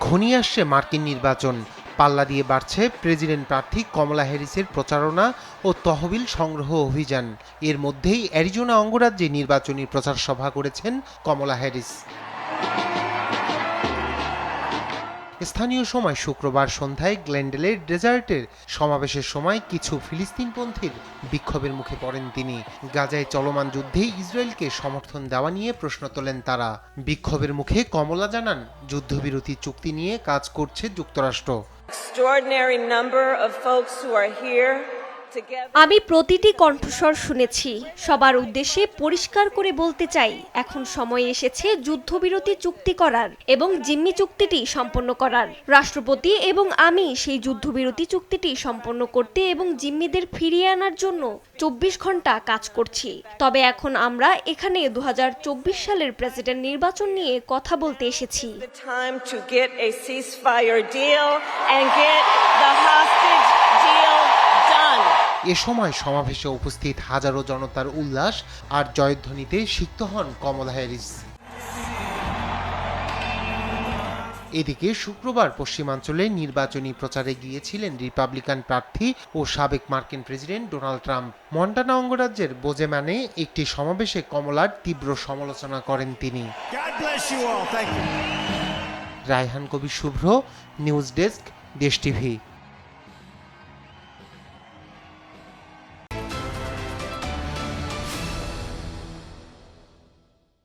ঘনিয়ে আসছে মার্কিন নির্বাচন, পাল্লা দিয়ে বাড়ছে প্রেসিডেন্ট প্রার্থী কমলা হ্যারিসের প্রচারণা ও তহবিল সংগ্রহ অভিযান। এর মধ্যেই অ্যারিজোনা অঙ্গরাজ্যে নির্বাচনী প্রচার সভা করেছেন কমলা হ্যারিস। স্থানীয় সময় শুক্রবার সন্ধ্যায় গ্লেন্ডেলের ডেজার্টের সমাবেশের সময় কিছু ফিলিস্তিনপন্থীর বিক্ষোভের মুখে পড়েন তিনি। গাজায় চলমান যুদ্ধে ইসরায়েলকে সমর্থন দেওয়া নিয়ে প্রশ্ন তোলেন তারা। বিক্ষোভের মুখে কমলা জানান, যুদ্ধবিরতি চুক্তি নিয়ে কাজ করছে যুক্তরাষ্ট্র। আমি প্রতিটি কণ্ঠস্বর শুনেছি। সবার উদ্দেশ্যে পরিষ্কার করে বলতে চাই, এখন সময় এসেছে যুদ্ধবিরতি চুক্তি করার এবং জিম্মি চুক্তিটি সম্পন্ন করার। রাষ্ট্রপতি এবং আমি সেই যুদ্ধবিরতি চুক্তিটি সম্পন্ন করতে এবং জিম্মিদের ফিরিয়ে আনার জন্য 24 ঘন্টা কাজ করছি। তবে এখন আমরা এখানে 2024 সালের প্রেসিডেন্ট নির্বাচন নিয়ে কথা বলতে এসেছি। এ সময় সমাবেশে উপস্থিত হাজারো জনতার উল্লাস আর জয়ধ্বনিতে সিক্ত হন কমলা হ্যারিস। এদিকে শুক্রবার পশ্চিমাঞ্চলে নির্বাচনী প্রচারে গিয়েছিলেন রিপাবলিকান প্রার্থী ও সাবেক মার্কিন প্রেসিডেন্ট ডোনাল্ড ট্রাম্প। মন্টানা অঙ্গরাজ্যের বোজেম্যানে একটি সমাবেশে কমলার তীব্র সমালোচনা করেন তিনি। রায়হান কবির শুভ্র, নিউজ ডেস্ক, দেশ টিভি।